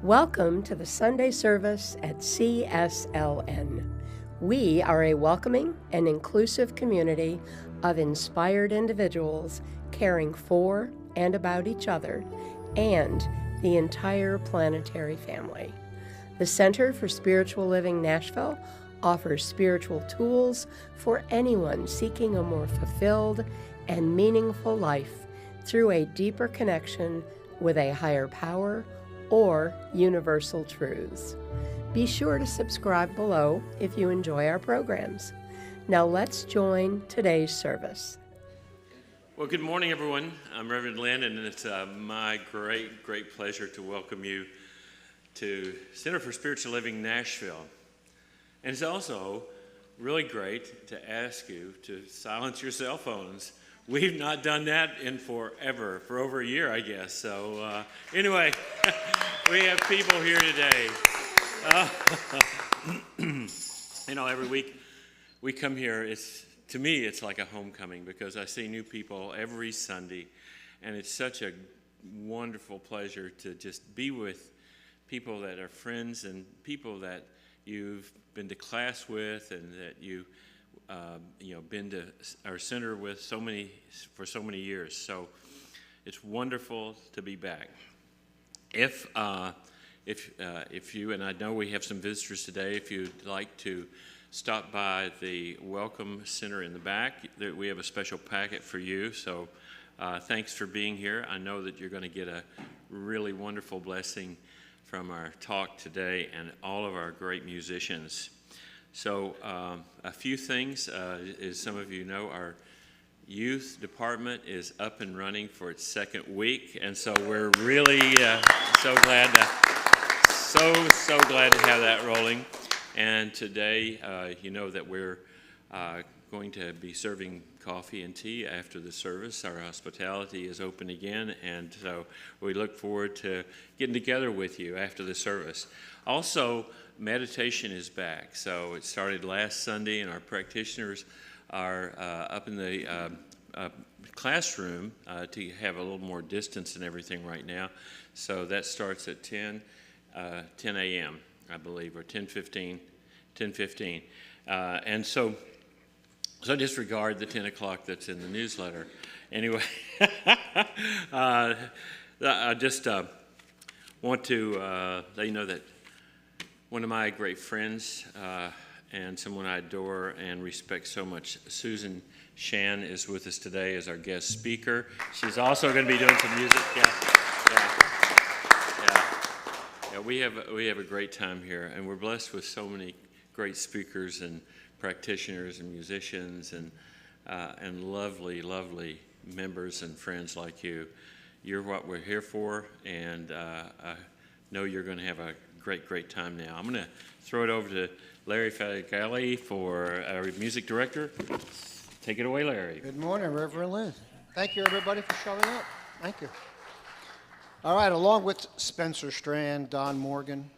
Welcome to the Sunday service at CSLN. We are a welcoming and inclusive community of inspired individuals caring for and about each other and the entire planetary family. The Center for Spiritual Living Nashville offers spiritual tools for anyone seeking a more fulfilled and meaningful life through a deeper connection with a higher power or universal truths. Be sure to subscribe below if you enjoy our programs. Now let's join today's service. Well, good morning, everyone. I'm Reverend Lynn, and it's my great pleasure to welcome you to Center for Spiritual Living Nashville. And it's also really great to ask you to silence your cell phones. We've not done that in forever, for over a year, I guess. So anyway, we have people here today. Every week we come here, to me, it's like a homecoming because I see new people every Sunday, and it's such a wonderful pleasure to just be with people that are friends and people that you've been to class with and that you've been to our center with for so many years. So it's wonderful to be back. If you, and I know we have some visitors today, if you'd like to stop by the Welcome Center in the back, we have a special packet for you. So thanks for being here. I know that you're going to get a really wonderful blessing from our talk today and all of our great musicians. So a few things, as some of you know, our youth department is up and running for its second week, and so we're really so glad to have that rolling. And today, you know that we're going to be serving coffee and tea after the service. Our hospitality is open again, and so we look forward to getting together with you after the service. Also, meditation is back. So it started last Sunday, and our practitioners are up in the classroom to have a little more distance and everything right now. So that starts at 10 a.m., I believe, or 10:15. And so disregard the 10 o'clock that's in the newsletter. Anyway, I just want to let you know that one of my great friends and someone I adore and respect so much, Susan Shan, is with us today as our guest speaker. She's also going to be doing some music. Yeah, we have a great time here, and we're blessed with so many great speakers and practitioners and musicians and lovely members and friends like you. You're what we're here for, and I know you're going to have a great time now. I'm going to throw it over to Larry Fadigali for our music director. Take it away, Larry. Good morning, Reverend Lynn. Thank you, everybody, for showing up. Thank you. All right, along with Spencer Strand, Don Morgan,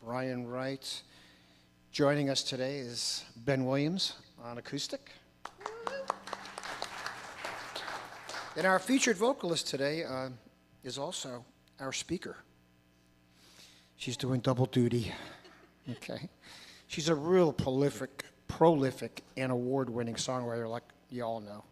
Brian Wright, joining us today is Ben Williams on acoustic. And our featured vocalist today is also our speaker. She's doing double duty. Okay. She's a real prolific, and award-winning songwriter, like you all know.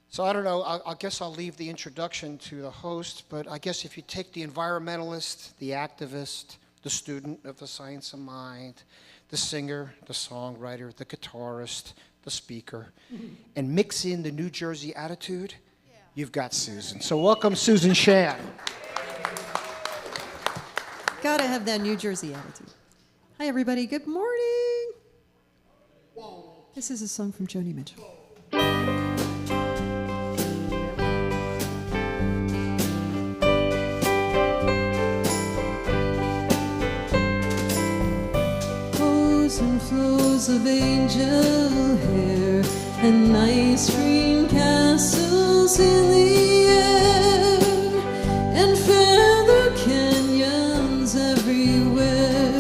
So I don't know, I guess I'll leave the introduction to the host, but I guess if you take the environmentalist, the activist, the student of the science of mind, the singer, the songwriter, the guitarist, the speaker, and mix in the New Jersey attitude, you've got Susan. So welcome, Susan Shan. Gotta have that New Jersey attitude. Hi, everybody. Good morning. This is a song from Joni Mitchell. Flows and flows of angel hair and ice cream castles in the air and feather canyons everywhere.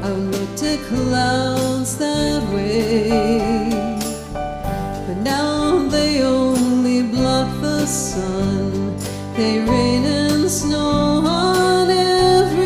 I've looked at clouds that way, but now they only block the sun. They rain and snow on every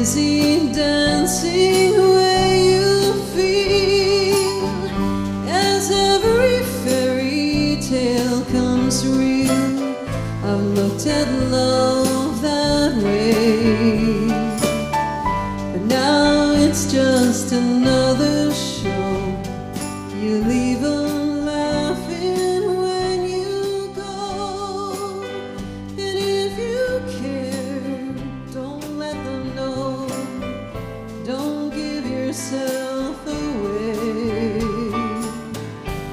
dizzy dancing way you feel as every fairy tale comes real. I've looked at love that way, but now it's just another show. You leave them laughing when you go, and if you care, don't let them know. Don't give yourself away.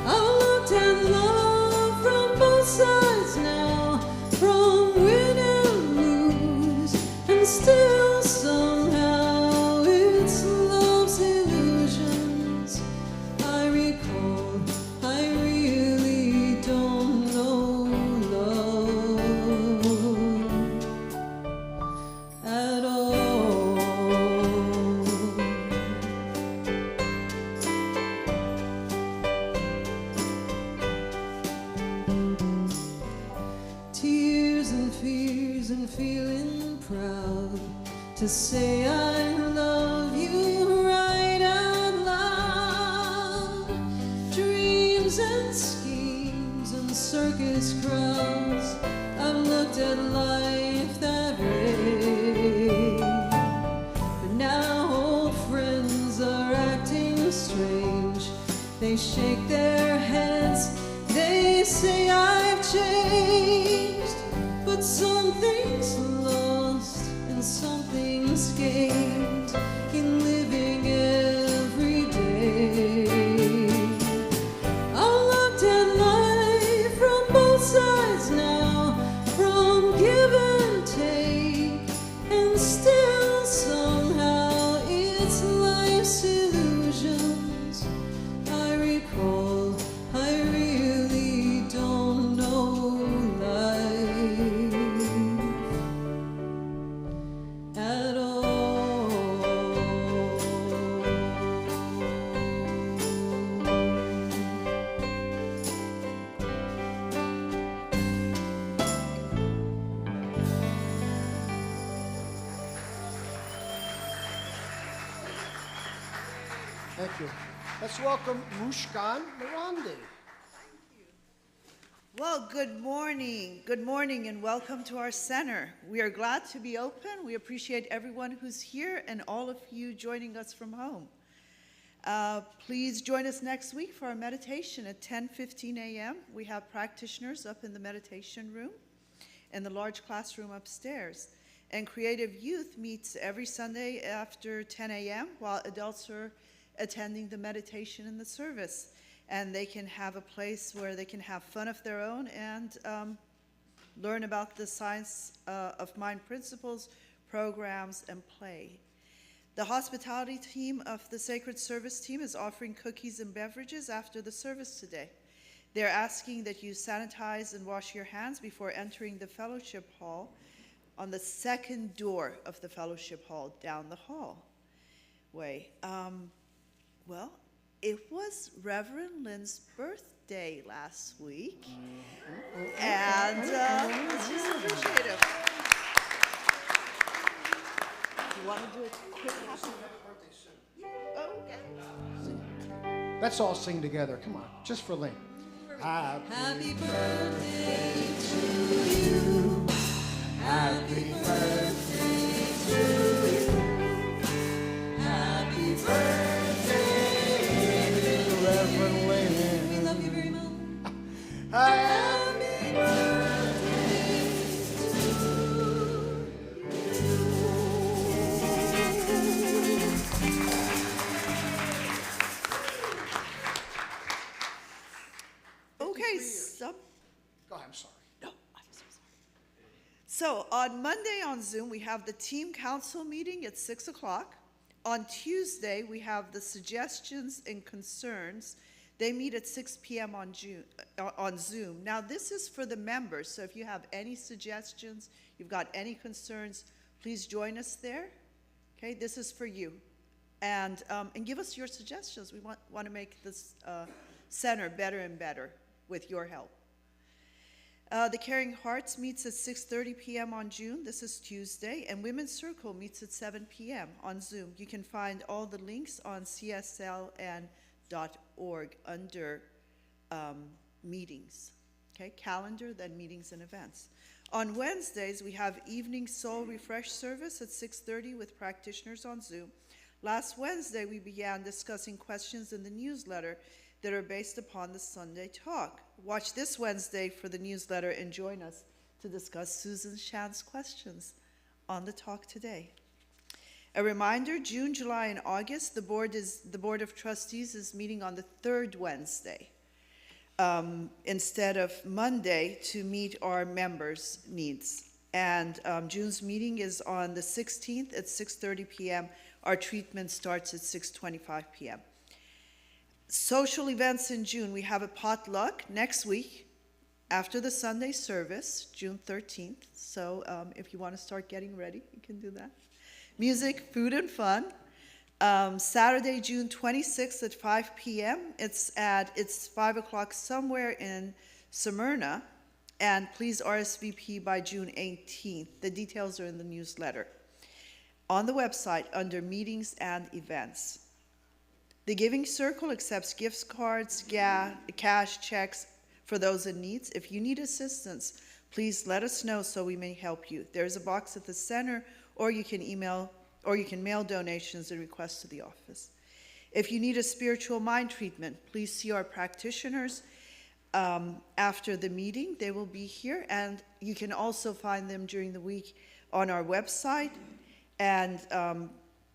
I've looked at love from both sides now, from win and lose, and still somehow it's love's illusions I recall. I really don't know love at all. Tears and fears and feeling proud to say I love you right out loud. Dreams and schemes and circus crowds, I've looked at life that way. But now old friends are acting strange. They shake their heads, they say I've changed. But something's lost and something's gained in living every day. I've looked at life from both sides now, from give and take, and still somehow it's life's illusions I recall. I really don't know life at all. Thank you. Let's welcome Mushkan Mirandi. Well, good morning. Good morning and welcome to our center. We are glad to be open. We appreciate everyone who's here and all of you joining us from home. Please join us next week for our meditation at 10:15 a.m. We have practitioners up in the meditation room and the large classroom upstairs. And Creative Youth meets every Sunday after 10 a.m. while adults are attending the meditation and the service. And they can have a place where they can have fun of their own and learn about the science of mind principles, programs, and play. The hospitality team of the Sacred Service team is offering cookies and beverages after the service today. They're asking that you sanitize and wash your hands before entering the fellowship hall on the second door of the fellowship hall down the hallway. Well, it was Reverend Lynn's birthday last week, and let's just appreciate him. You want to do a quick happy birthday soon? Oh, okay. Let's all sing together. Come on, just for Lynn. Happy birthday to you. Happy birthday to you. Happy birthday, Reverend Lynn. we love you very much. Happy birthday Okay, so Go ahead, I'm sorry. no, I'm so sorry. So on Monday on Zoom, we have the team council meeting at 6 o'clock. On Tuesday, we have the suggestions and concerns. They meet at 6 p.m. on Zoom. Now, this is for the members, so if you have any suggestions, you've got any concerns, please join us there. Okay, this is for you. And give us your suggestions. We want to make this center better and better with your help. The Caring Hearts meets at 6:30 p.m. on June. This is Tuesday. And Women's Circle meets at 7 p.m. on Zoom. You can find all the links on CSLN.org under meetings. Okay, calendar, then meetings and events. On Wednesdays, we have evening soul refresh service at 6:30 with practitioners on Zoom. Last Wednesday, we began discussing questions in the newsletter that are based upon the Sunday talk. Watch this Wednesday for the newsletter and join us to discuss Susan Shan's questions on the talk today. A reminder, June, July, and August, the Board of Trustees is meeting on the third Wednesday instead of Monday to meet our members' needs. And June's meeting is on the 16th at 6:30 p.m. Our treatment starts at 6:25 p.m. Social events in June, we have a potluck next week after the Sunday service, June 13th. So if you want to start getting ready, you can do that. Music, food, and fun. Saturday, June 26th at 5 p.m. It's 5 o'clock somewhere in Smyrna. And please RSVP by June 18th. The details are in the newsletter. On the website under meetings and events. The Giving Circle accepts gift cards, cash, checks for those in need. If you need assistance, please let us know so we may help you. There's a box at the center, or you can mail donations and requests to the office. If you need a spiritual mind treatment, please see our practitioners after the meeting. They will be here, and you can also find them during the week on our website. And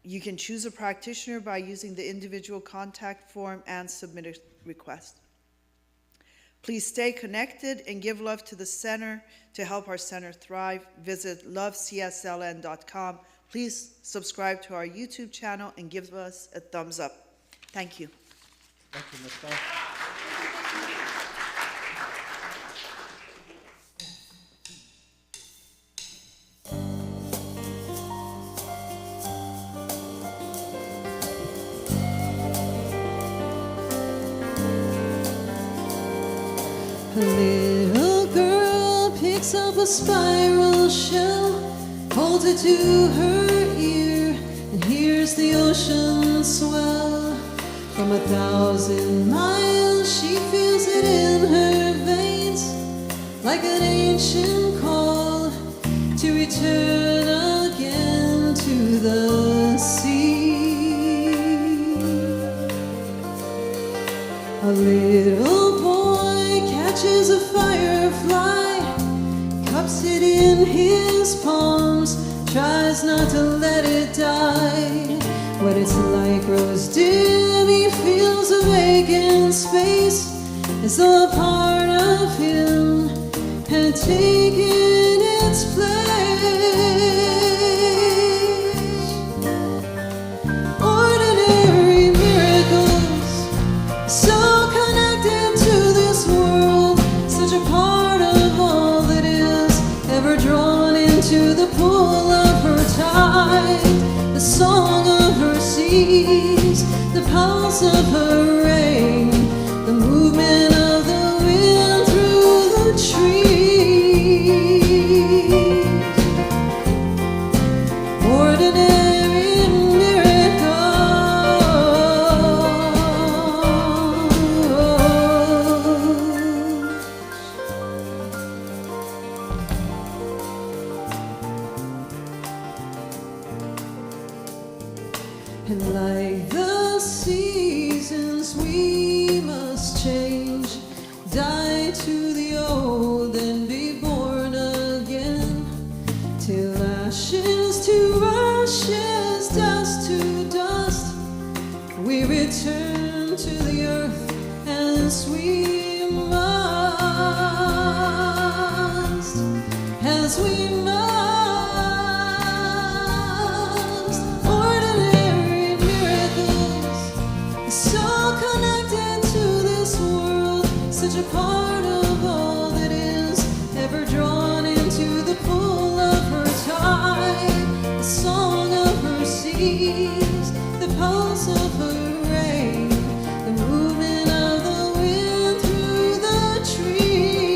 you can choose a practitioner by using the individual contact form and submit a request. Please stay connected and give love to the center to help our center thrive. Visit lovecsln.com. Please subscribe to our YouTube channel and give us a thumbs up. Thank you. Thank you, Ms. Bell. A little girl picks up a spiral shell, holds it to her ear, and hears the ocean swell. From 1,000 miles she feels it in her veins, like an ancient call to return again to the sea. A little boy catches a firefly, cups it in his palms, tries not to let it die. What it's like grows dim, he feels a vacant space, as though a part of him had taken its place. Ordinary miracles, so connected to this world, such a part of all that is, ever drawn into the pull of her tide, the song of her seas, the pulse of her rain, the movement of the wind through the trees. Ordinary miracles. And like the seasons, we must change, die to the old and be born again, till ashes to ashes, dust to dust, we return to the earth as we must, as we must. Ordinary miracles, so connected to this world, such a part of all that is, ever drawn into the pull of her tide, the song of her seas, the pulse of her rain, the movement of the wind through the trees.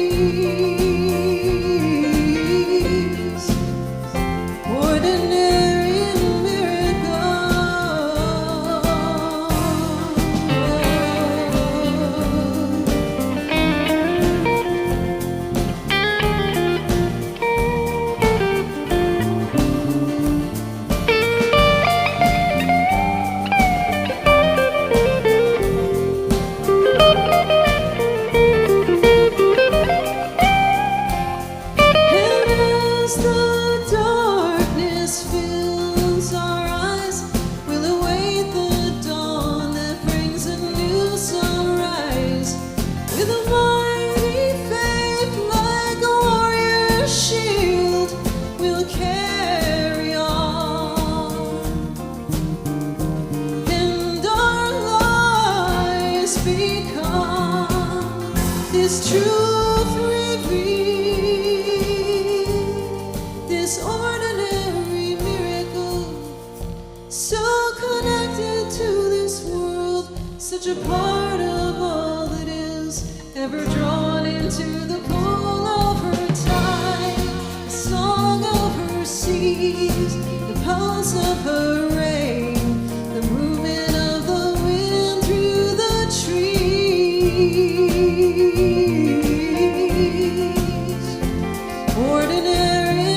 become this truth revealed, this ordinary miracle, so connected to this world, such a part of all that is, ever drawn into the pull of her tide, the song of her seas, the pulse of her rain, the movement of the wind through the trees. Ordinary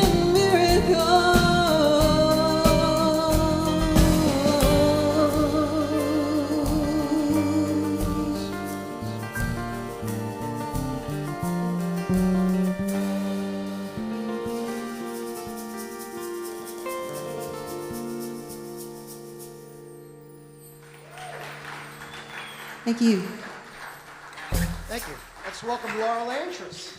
Thank you. Thank you. Let's welcome Laura Lantris.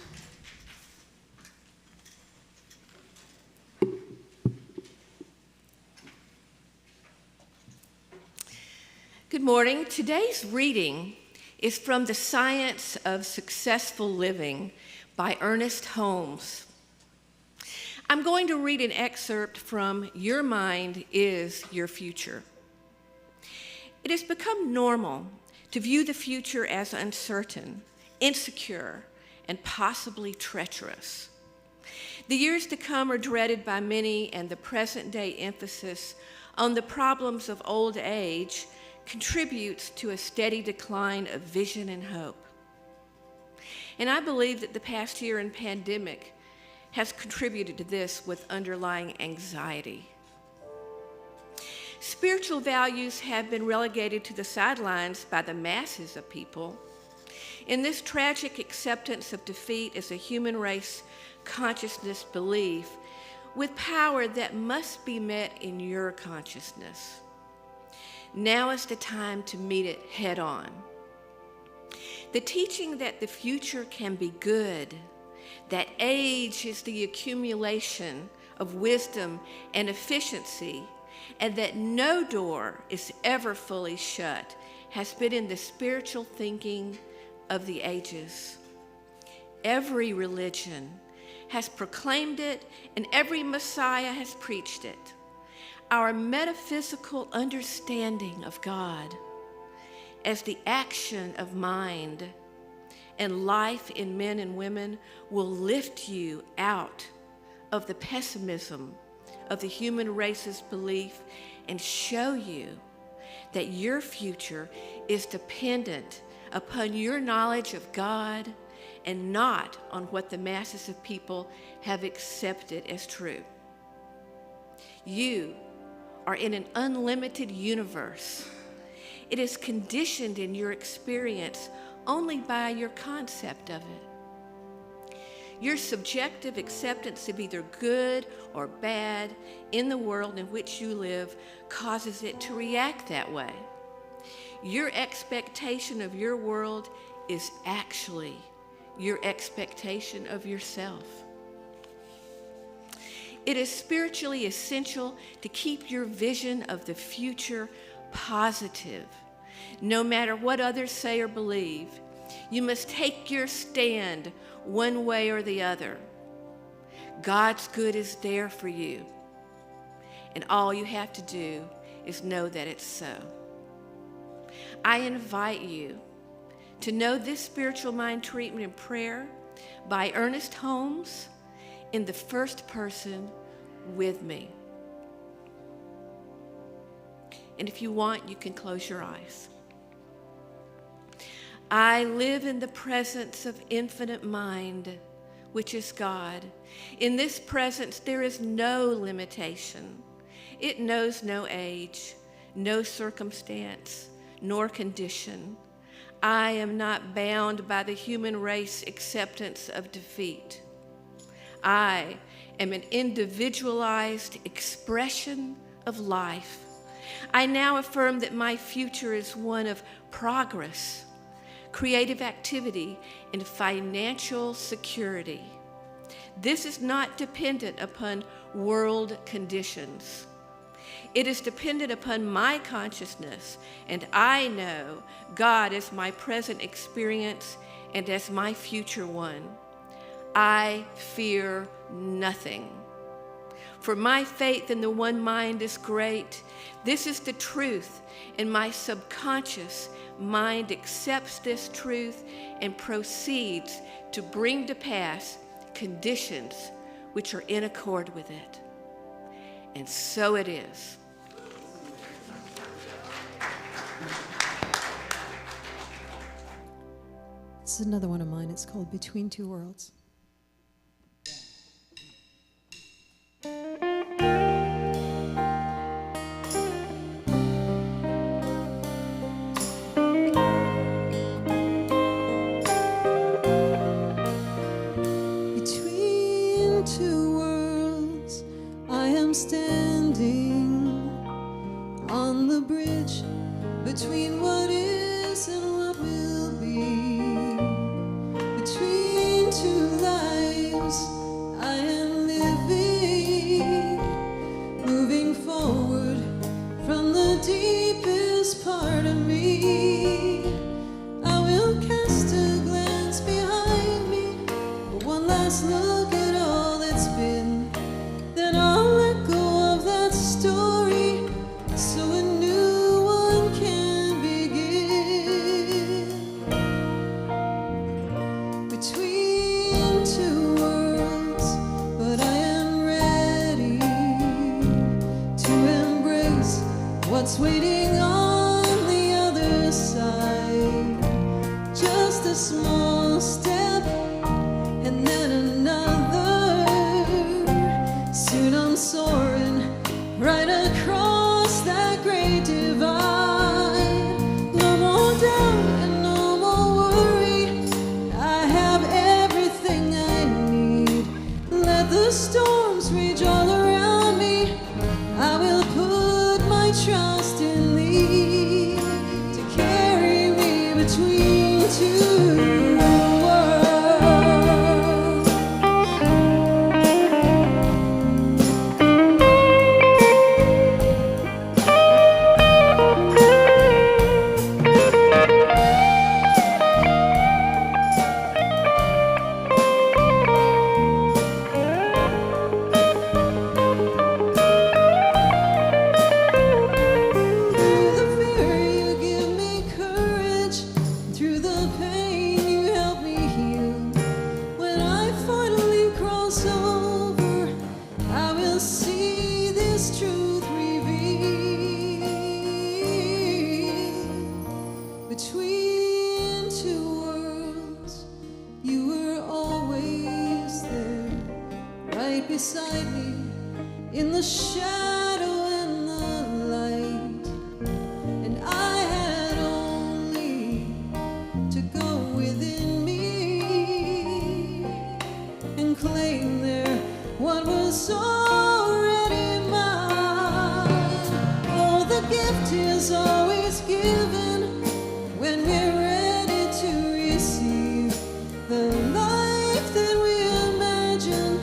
Good morning. Today's reading is from The Science of Successful Living by Ernest Holmes. I'm going to read an excerpt from Your Mind is Your Future. It has become normal to view the future as uncertain, insecure, and possibly treacherous. The years to come are dreaded by many, and the present-day emphasis on the problems of old age contributes to a steady decline of vision and hope. And I believe that the past year in pandemic has contributed to this with underlying anxiety. Spiritual values have been relegated to the sidelines by the masses of people. In this tragic acceptance of defeat is a human race consciousness belief with power that must be met in your consciousness. Now is the time to meet it head on. The teaching that the future can be good, that age is the accumulation of wisdom and efficiency, and that no door is ever fully shut, has been in the spiritual thinking of the ages. Every religion has proclaimed it, and every Messiah has preached it. Our metaphysical understanding of God as the action of mind and life in men and women will lift you out of the pessimism of the human race's belief and show you that your future is dependent upon your knowledge of God and not on what the masses of people have accepted as true. You are in an unlimited universe. It is conditioned in your experience only by your concept of it. Your subjective acceptance of either good or bad in the world in which you live causes it to react that way. Your expectation of your world is actually your expectation of yourself. It is spiritually essential to keep your vision of the future positive. No matter what others say or believe, you must take your stand one way or the other. God's good is there for you, and all you have to do is know that it's so. I invite you to know this spiritual mind treatment and prayer by Ernest Holmes in the first person with me. And if you want, you can close your eyes. I live in the presence of infinite mind, which is God. In this presence, there is no limitation. It knows no age, no circumstance, nor condition. I am not bound by the human race acceptance of defeat. I am an individualized expression of life. I now affirm that my future is one of progress, creative activity, and financial security. This is not dependent upon world conditions. It is dependent upon my consciousness, and I know God as my present experience and as my future one. I fear nothing. For my faith in the one mind is great. This is the truth, and my subconscious mind accepts this truth and proceeds to bring to pass conditions which are in accord with it. And so it is. This is another one of mine. It's called Between Two Worlds. Between two worlds, I am standing on the bridge between what is and what will be. Between two lives, I am living, moving forward from the deepest part of me. I will cast a glance behind me, one last look at all that's been. Then I'll let go of that story so a new one can begin. Between two worlds, but I am ready to embrace what's waiting on the other side. Just a small step and then another. Soon I'm soaring right across that great divide. No more doubt and no more worry. I have everything I need. Let the storms rage all around me. I will put my trust in thee to carry me between two worlds. Through the fear you give me courage, through the pain you help me heal. When I finally cross over, I will see this truth revealed. Between two worlds, you were always there, right beside me, in the shadow and the light. And I had only to go within me and claim there what was already mine. Oh, the gift is always given when we're ready to receive. The life that we imagine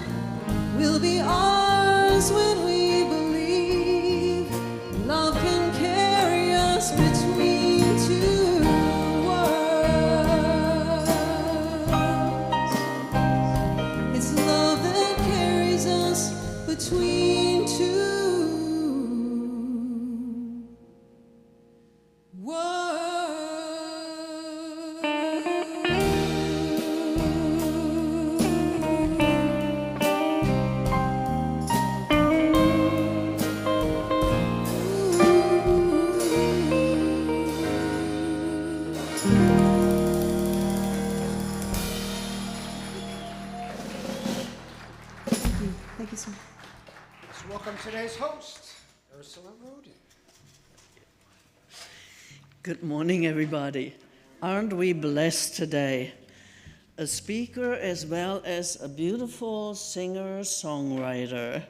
will be ours when we believe. Love can carry us between two worlds. It's love that carries us between two Thank you so much. Let's welcome today's host, Ursula Roden. Good morning, everybody. Aren't we blessed today? A speaker as well as a beautiful singer-songwriter.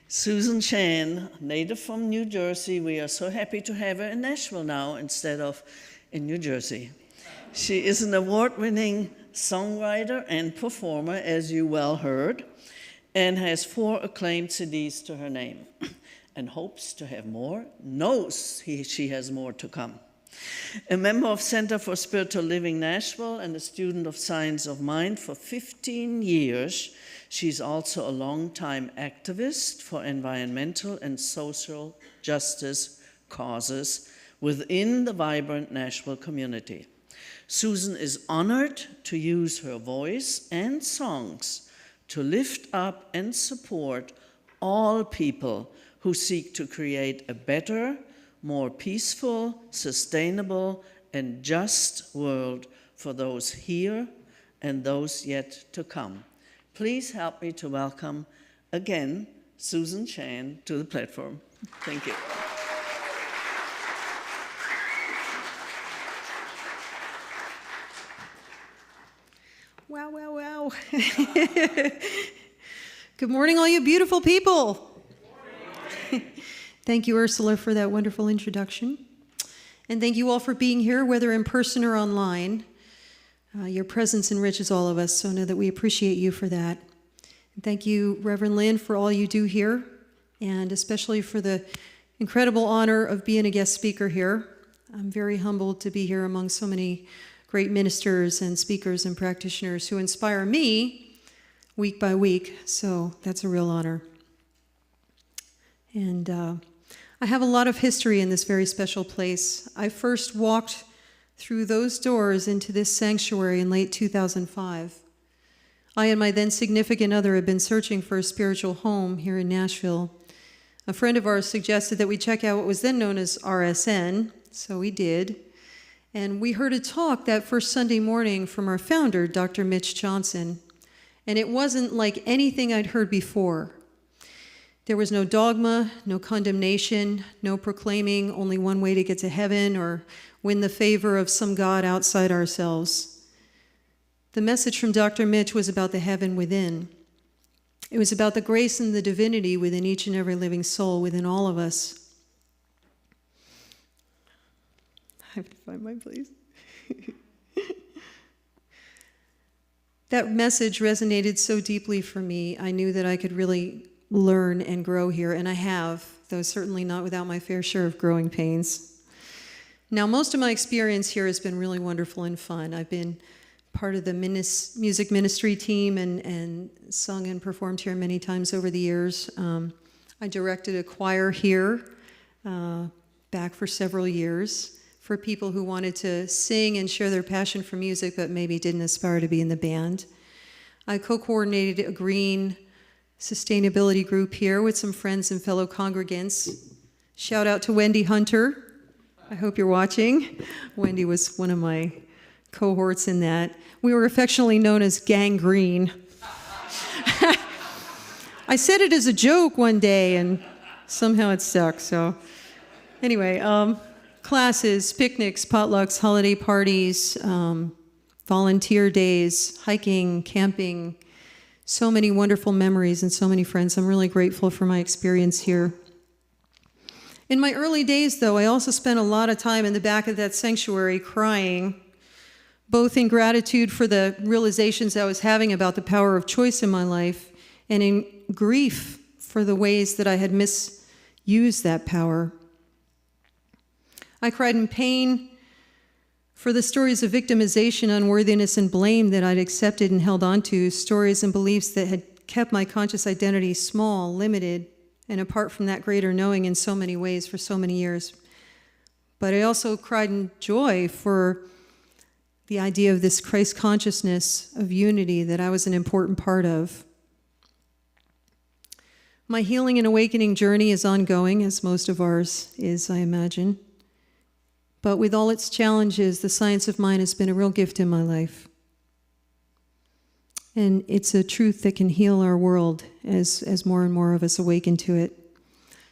Susan Shan, native from New Jersey. We are so happy to have her in Nashville now instead of in New Jersey. She is an award-winning songwriter and performer, as you well heard, and has 4 acclaimed CDs to her name. and hopes to have more, knows she has more to come. A member of Center for Spiritual Living Nashville and a student of Science of Mind for 15 years, she's also a longtime activist for environmental and social justice causes within the vibrant Nashville community. Susan is honored to use her voice and songs to lift up and support all people who seek to create a better, more peaceful, sustainable, and just world for those here and those yet to come. Please help me to welcome again Susan Shan to the platform. Thank you. Wow, wow, wow. Good morning, all you beautiful people. Thank you, Ursula, for that wonderful introduction. And thank you all for being here, whether in person or online. Your presence enriches all of us, so know that we appreciate you for that. And thank you, Reverend Lynn, for all you do here, and especially for the incredible honor of being a guest speaker here. I'm very humbled to be here among so many great ministers and speakers and practitioners who inspire me week by week, so that's a real honor. And I have a lot of history in this very special place. I first walked through those doors into this sanctuary in late 2005. I and my then significant other had been searching for a spiritual home here in Nashville. A friend of ours suggested that we check out what was then known as RSN, so we did. And we heard a talk that first Sunday morning from our founder, Dr. Mitch Johnson. And it wasn't like anything I'd heard before. There was no dogma, no condemnation, no proclaiming only one way to get to heaven or win the favor of some God outside ourselves. The message from Dr. Mitch was about the heaven within. It was about the grace and the divinity within each and every living soul, within all of us. I have to find my place. That message resonated so deeply for me. I knew that I could really learn and grow here, and I have, though certainly not without my fair share of growing pains. Now, most of my experience here has been really wonderful and fun. I've been part of the music ministry team and sung and performed here many times over the years. I directed a choir here back for several years for people who wanted to sing and share their passion for music but maybe didn't aspire to be in the band. I co-coordinated a green sustainability group here with some friends and fellow congregants. Shout out to Wendy Hunter. I hope you're watching. Wendy was one of my cohorts in that. We were affectionately known as Gang Green. I said it as a joke one day and somehow it stuck, so. Anyway, classes, picnics, potlucks, holiday parties, volunteer days, hiking, camping, so many wonderful memories and so many friends. I'm really grateful for my experience here. In my early days, though, I also spent a lot of time in the back of that sanctuary crying, both in gratitude for the realizations I was having about the power of choice in my life, and in grief for the ways that I had misused that power. I cried in pain for the stories of victimization, unworthiness, and blame that I'd accepted and held on to, stories and beliefs that had kept my conscious identity small, limited, and apart from that greater knowing in so many ways for so many years. But I also cried in joy for the idea of this Christ consciousness of unity that I was an important part of. My healing and awakening journey is ongoing, as most of ours is, I imagine. But with all its challenges, the science of mind has been a real gift in my life. And it's a truth that can heal our world as more and more of us awaken to it.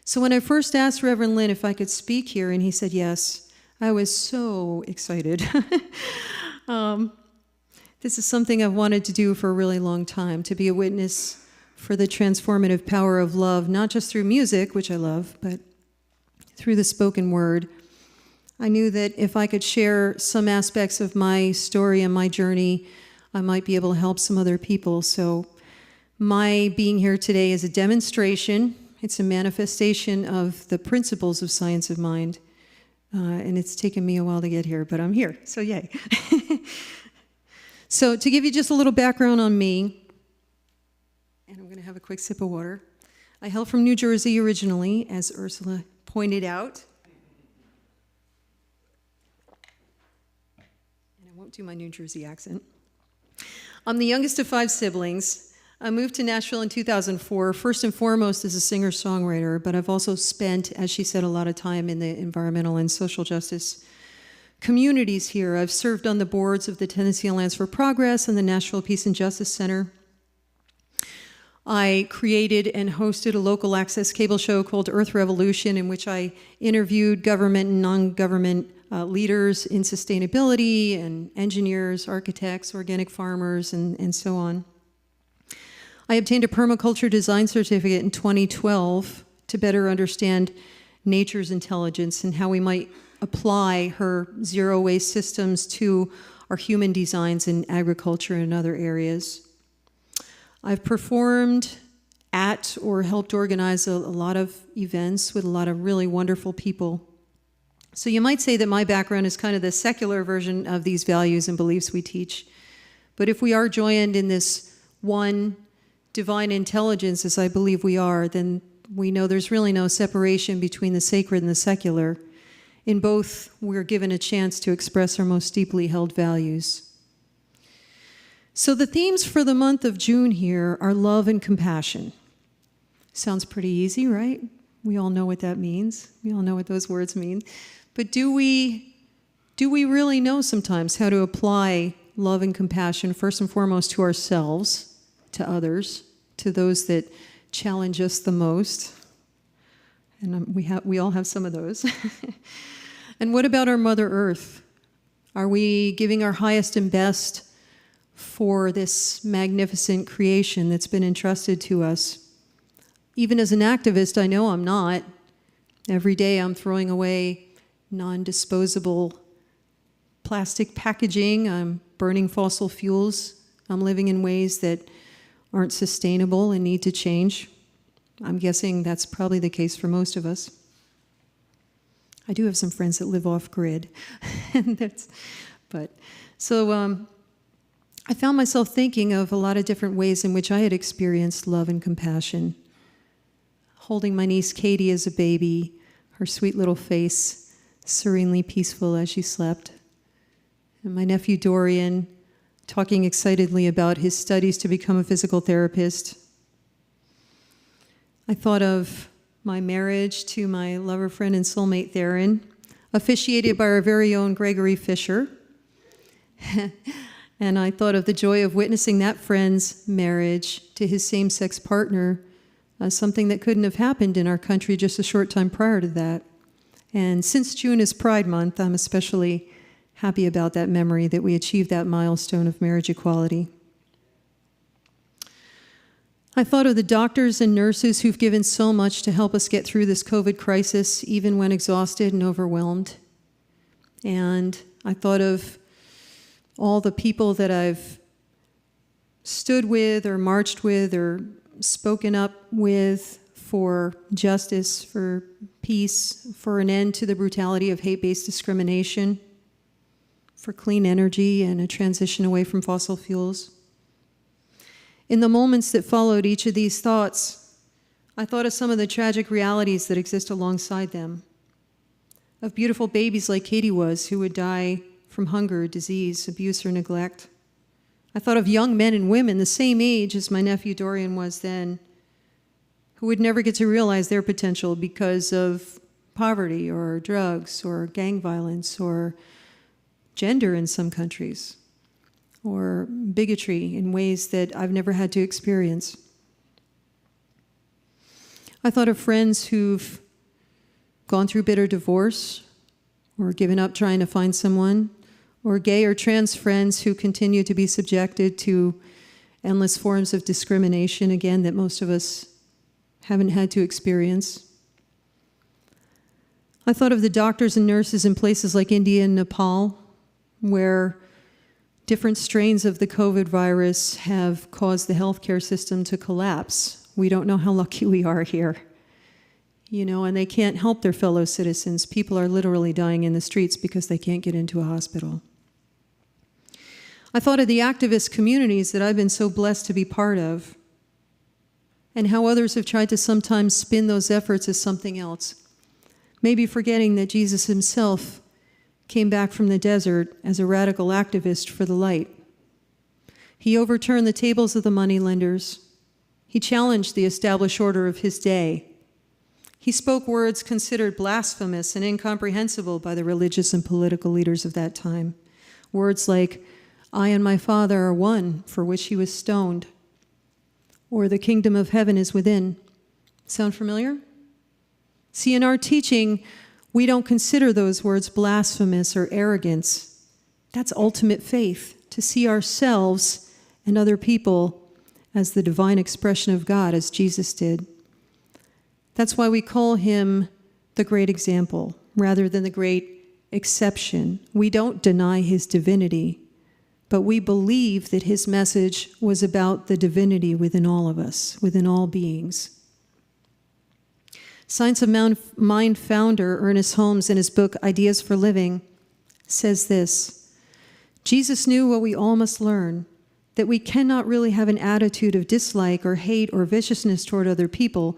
So when I first asked Reverend Lynn if I could speak here, and he said yes, I was so excited. This is something I've wanted to do for a really long time, to be a witness for the transformative power of love, not just through music, which I love, but through the spoken word. I knew that if I could share some aspects of my story and my journey, I might be able to help some other people. So my being here today is a demonstration It's a manifestation of the principles of science of mind. And it's taken me a while to get here, but I'm here, so yay. So to give you just a little background on me, and I'm going to have a quick sip of water. I hail from New Jersey originally, as Ursula pointed out. And I won't do my New Jersey accent. I'm the youngest of 5 siblings. I moved to Nashville in 2004, first and foremost as a singer-songwriter, but I've also spent, as she said, a lot of time in the environmental and social justice communities here. I've served on the boards of the Tennessee Alliance for Progress and the Nashville Peace and Justice Center. I created and hosted a local access cable show called Earth Revolution, in which I interviewed government and non-government leaders in sustainability and engineers, architects, organic farmers, and so on. I obtained a permaculture design certificate in 2012 to better understand nature's intelligence and how we might apply her zero-waste systems to our human designs in agriculture and other areas. I've performed at or helped organize a lot of events with a lot of really wonderful people. So you might say that my background is kind of the secular version of these values and beliefs we teach. But if we are joined in this one divine intelligence, as I believe we are, then we know there's really no separation between the sacred and the secular. In both, we're given a chance to express our most deeply held values. So the themes for the month of June here are love and compassion. Sounds pretty easy, right? We all know what that means. We all know what those words mean. But do we really know sometimes how to apply love and compassion, first and foremost, to ourselves, to others, to those that challenge us the most? And we all have some of those. And what about our Mother Earth? Are we giving our highest and best for this magnificent creation that's been entrusted to us? Even as an activist, I know I'm not. Every day I'm throwing away non-disposable plastic packaging. I'm burning fossil fuels. I'm living in ways that aren't sustainable and need to change. I'm guessing that's probably the case for most of us. I do have some friends that live off-grid. I found myself thinking of a lot of different ways in which I had experienced love and compassion. Holding my niece Katie as a baby, her sweet little face serenely peaceful as she slept. And my nephew Dorian talking excitedly about his studies to become a physical therapist. I thought of my marriage to my lover friend and soulmate Theron, officiated by our very own Gregory Fisher. And I thought of the joy of witnessing that friend's marriage to his same-sex partner, something that couldn't have happened in our country just a short time prior to that. And since June is Pride Month, I'm especially happy about that memory, that we achieved that milestone of marriage equality. I thought of the doctors and nurses who've given so much to help us get through this COVID crisis, even when exhausted and overwhelmed. And I thought of all the people that I've stood with or marched with or spoken up with for justice, for peace, for an end to the brutality of hate-based discrimination, for clean energy and a transition away from fossil fuels. In the moments that followed each of these thoughts, I thought of some of the tragic realities that exist alongside them, of beautiful babies like Katie was, who would die from hunger, disease, abuse, or neglect. I thought of young men and women the same age as my nephew Dorian was then, who would never get to realize their potential because of poverty or drugs or gang violence or gender in some countries, or bigotry in ways that I've never had to experience. I thought of friends who've gone through bitter divorce or given up trying to find someone, or gay or trans friends who continue to be subjected to endless forms of discrimination, again, that most of us haven't had to experience. I thought of the doctors and nurses in places like India and Nepal, where different strains of the COVID virus have caused the healthcare system to collapse. We don't know how lucky we are here. and they can't help their fellow citizens. People are literally dying in the streets because they can't get into a hospital. I thought of the activist communities that I've been so blessed to be part of, and how others have tried to sometimes spin those efforts as something else, maybe forgetting that Jesus himself came back from the desert as a radical activist for the light. He overturned the tables of the moneylenders. He challenged the established order of his day. He spoke words considered blasphemous and incomprehensible by the religious and political leaders of that time. Words like, "I and my Father are one," for which he was stoned. Or, "The kingdom of heaven is within." Sound familiar? See, in our teaching, we don't consider those words blasphemous or arrogance. That's ultimate faith, to see ourselves and other people as the divine expression of God, as Jesus did. That's why we call him the great example, rather than the great exception. We don't deny his divinity, but we believe that his message was about the divinity within all of us, within all beings. Science of Mind founder Ernest Holmes, in his book Ideas for Living, says this: Jesus knew what we all must learn, that we cannot really have an attitude of dislike or hate or viciousness toward other people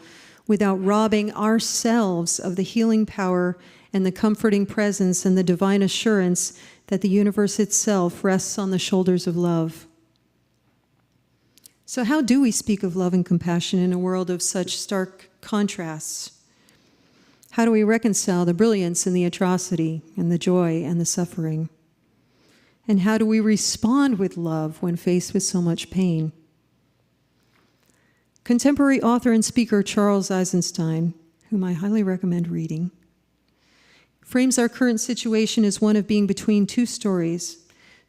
without robbing ourselves of the healing power and the comforting presence and the divine assurance that the universe itself rests on the shoulders of love. So how do we speak of love and compassion in a world of such stark contrasts? How do we reconcile the brilliance and the atrocity and the joy and the suffering? And how do we respond with love when faced with so much pain? Contemporary author and speaker Charles Eisenstein, whom I highly recommend reading, frames our current situation as one of being between two stories.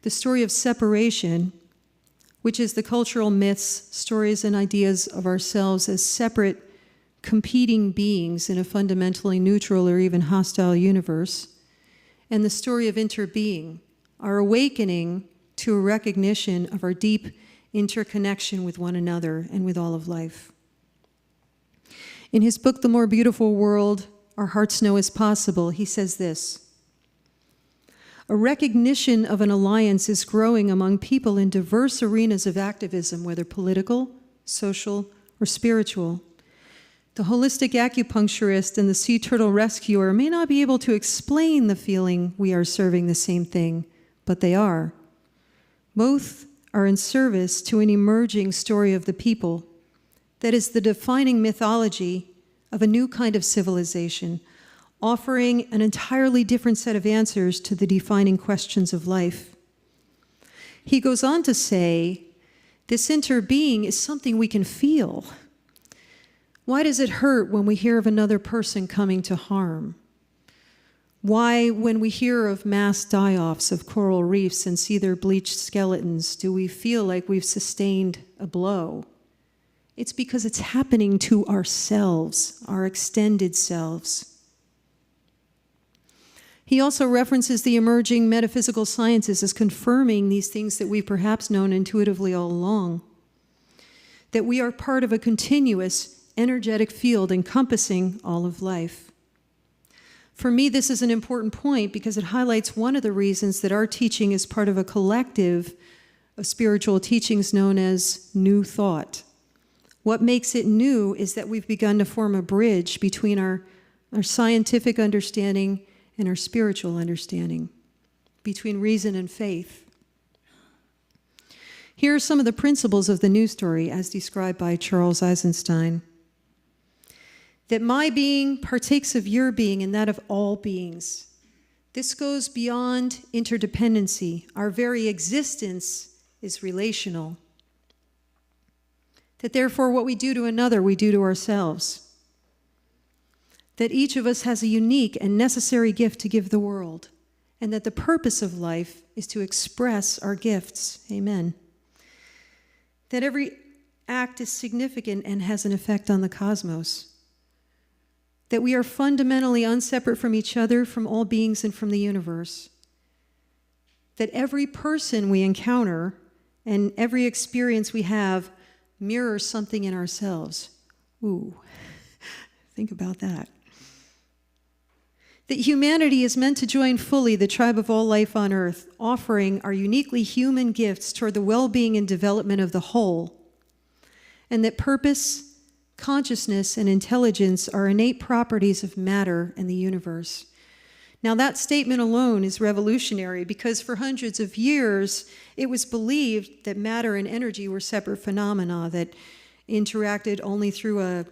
The story of separation, which is the cultural myths, stories, and ideas of ourselves as separate, competing beings in a fundamentally neutral or even hostile universe, and the story of interbeing, our awakening to a recognition of our deep interconnection with one another and with all of life. In his book, The More Beautiful World Our Hearts Know Is Possible, he says this: a recognition of an alliance is growing among people in diverse arenas of activism, whether political, social, or spiritual. The holistic acupuncturist and the sea turtle rescuer may not be able to explain the feeling we are serving the same thing, but they are. Both are in service to an emerging story of the people that is the defining mythology of a new kind of civilization, offering an entirely different set of answers to the defining questions of life. He goes on to say, this interbeing is something we can feel. Why does it hurt when we hear of another person coming to harm? Why, when we hear of mass die-offs of coral reefs and see their bleached skeletons, do we feel like we've sustained a blow? It's because it's happening to ourselves, our extended selves. He also references the emerging metaphysical sciences as confirming these things that we've perhaps known intuitively all along, that we are part of a continuous, energetic field encompassing all of life. For me, this is an important point because it highlights one of the reasons that our teaching is part of a collective of spiritual teachings known as New Thought. What makes it new is that we've begun to form a bridge between our scientific understanding and our spiritual understanding, between reason and faith. Here are some of the principles of the new story as described by Charles Eisenstein. That my being partakes of your being and that of all beings. This goes beyond interdependency. Our very existence is relational. That therefore what we do to another, we do to ourselves. That each of us has a unique and necessary gift to give the world, and that the purpose of life is to express our gifts. Amen. That every act is significant and has an effect on the cosmos. That we are fundamentally unseparate from each other, from all beings, and from the universe. That every person we encounter and every experience we have mirrors something in ourselves. Ooh, I Think about that. That humanity is meant to join fully the tribe of all life on earth, offering our uniquely human gifts toward the well-being and development of the whole. And that purpose, consciousness, and intelligence are innate properties of matter and the universe. Now, that statement alone is revolutionary because for hundreds of years, it was believed that matter and energy were separate phenomena that interacted only through a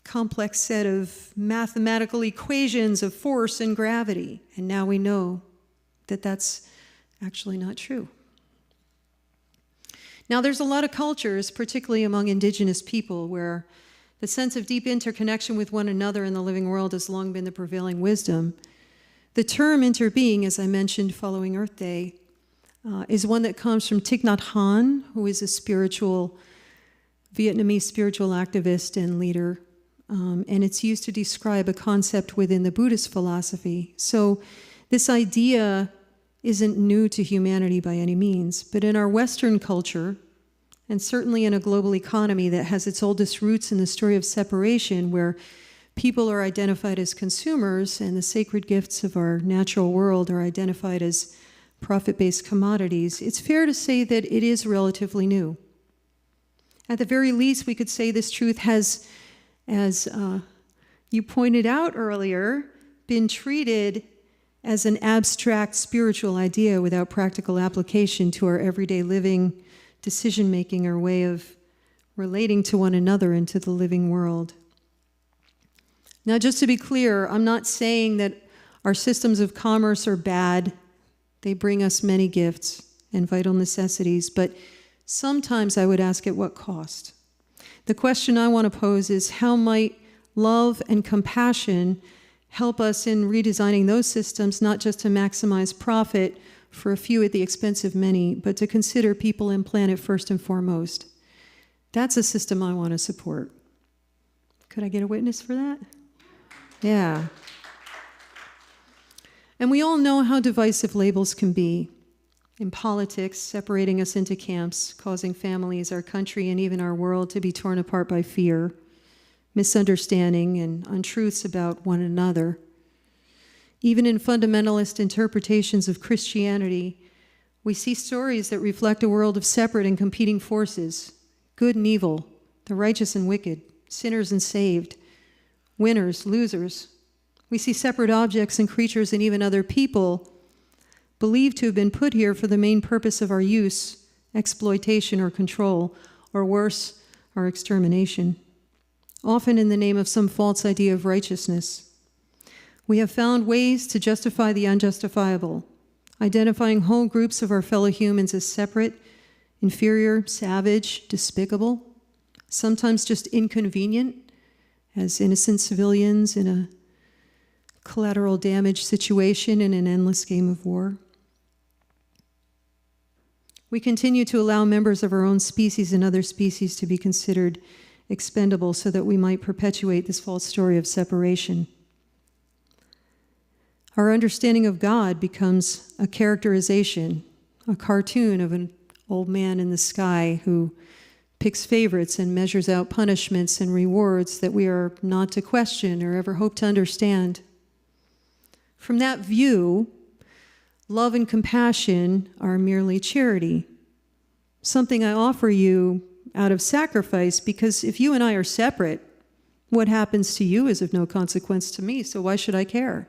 complex set of mathematical equations of force and gravity. And now we know that that's actually not true. Now, there's a lot of cultures, particularly among indigenous people, where the sense of deep interconnection with one another in the living world has long been the prevailing wisdom. The term interbeing, as I mentioned following Earth Day, is one that comes from Thich Nhat Hanh, who is a Vietnamese spiritual activist and leader. And it's used to describe a concept within the Buddhist philosophy. So this idea isn't new to humanity by any means, but in our Western culture, and certainly in a global economy that has its oldest roots in the story of separation, where people are identified as consumers and the sacred gifts of our natural world are identified as profit-based commodities, it's fair to say that it is relatively new. At the very least, we could say this truth has, as you pointed out earlier, been treated as an abstract spiritual idea without practical application to our everyday living, decision-making, or way of relating to one another and to the living world. Now, just to be clear, I'm not saying that our systems of commerce are bad. They bring us many gifts and vital necessities, but sometimes I would ask at what cost? The question I want to pose is, how might love and compassion help us in redesigning those systems, not just to maximize profit for a few at the expense of many, but to consider people and planet first and foremost? That's a system I want to support. Could I get a witness for that? Yeah. And we all know how divisive labels can be. In politics, separating us into camps, causing families, our country, and even our world to be torn apart by fear, misunderstanding, and untruths about one another. Even in fundamentalist interpretations of Christianity, we see stories that reflect a world of separate and competing forces, good and evil, the righteous and wicked, sinners and saved, winners, losers. We see separate objects and creatures and even other people believed to have been put here for the main purpose of our use, exploitation, or control, or worse, our extermination, often in the name of some false idea of righteousness. We have found ways to justify the unjustifiable, identifying whole groups of our fellow humans as separate, inferior, savage, despicable, sometimes just inconvenient, as innocent civilians in a collateral damage situation in an endless game of war. We continue to allow members of our own species and other species to be considered expendable so that we might perpetuate this false story of separation. Our understanding of God becomes a characterization, a cartoon of an old man in the sky who picks favorites and measures out punishments and rewards that we are not to question or ever hope to understand. From that view, love and compassion are merely charity, something I offer you out of sacrifice, because if you and I are separate, what happens to you is of no consequence to me, so why should I care?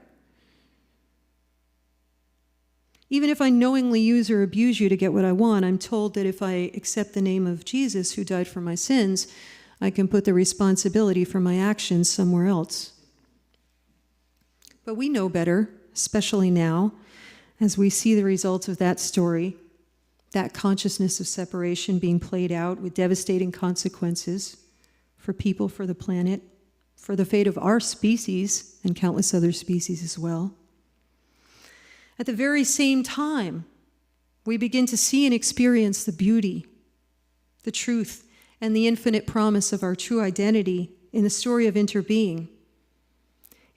Even if I knowingly use or abuse you to get what I want, I'm told that if I accept the name of Jesus who died for my sins, I can put the responsibility for my actions somewhere else. But we know better, especially now, as we see the results of that story, that consciousness of separation being played out with devastating consequences for people, for the planet, for the fate of our species and countless other species as well. At the very same time, we begin to see and experience the beauty, the truth, and the infinite promise of our true identity in the story of interbeing.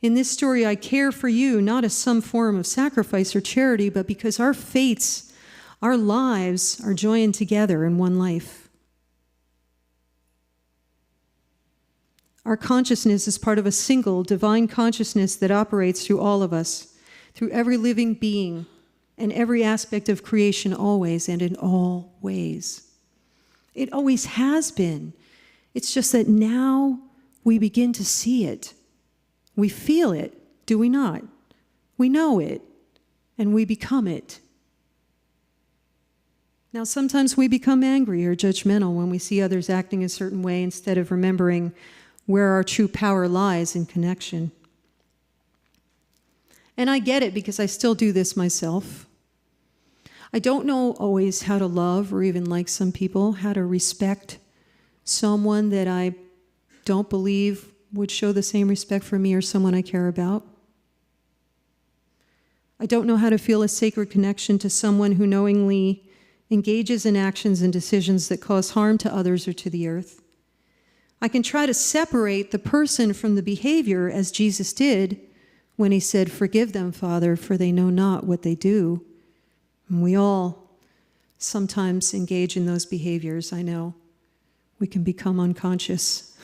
In this story, I care for you not as some form of sacrifice or charity, but because our fates, our lives are joined together in one life. Our consciousness is part of a single divine consciousness that operates through all of us, through every living being, and every aspect of creation always and in all ways. It always has been. It's just that now we begin to see it. We feel it, do we not? We know it, and we become it. Now, sometimes we become angry or judgmental when we see others acting a certain way instead of remembering where our true power lies in connection. And I get it because I still do this myself. I don't know always how to love or even like some people, how to respect someone that I don't believe would show the same respect for me or someone I care about. I don't know how to feel a sacred connection to someone who knowingly engages in actions and decisions that cause harm to others or to the earth. I can try to separate the person from the behavior as Jesus did when he said, "Forgive them, Father, for they know not what they do." And we all sometimes engage in those behaviors, I know. We can become unconscious.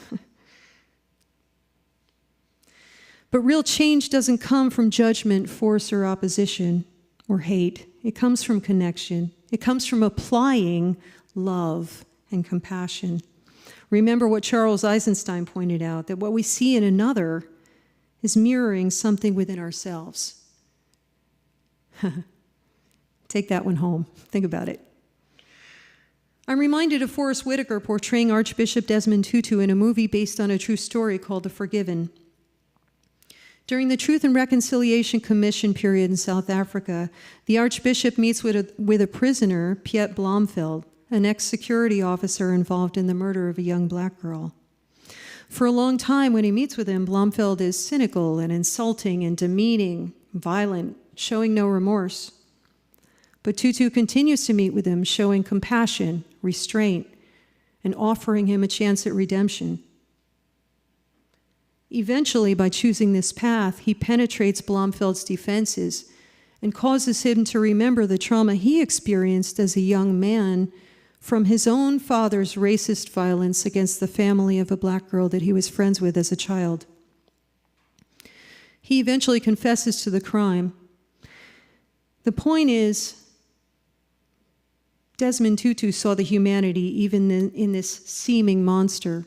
But real change doesn't come from judgment, force, or opposition, or hate. It comes from connection. It comes from applying love and compassion. Remember what Charles Eisenstein pointed out, that what we see in another is mirroring something within ourselves. Take that one home. Think about it. I'm reminded of Forrest Whitaker portraying Archbishop Desmond Tutu in a movie based on a true story called The Forgiven. During the Truth and Reconciliation Commission period in South Africa, the Archbishop meets with a prisoner, Piet Blomveld, an ex-security officer involved in the murder of a young black girl. For a long time, when he meets with him, Blomveld is cynical and insulting and demeaning, violent, showing no remorse. But Tutu continues to meet with him, showing compassion, restraint, and offering him a chance at redemption. Eventually, by choosing this path, he penetrates Blomveld's defenses and causes him to remember the trauma he experienced as a young man from his own father's racist violence against the family of a black girl that he was friends with as a child. He eventually confesses to the crime. The point is, Desmond Tutu saw the humanity even in this seeming monster,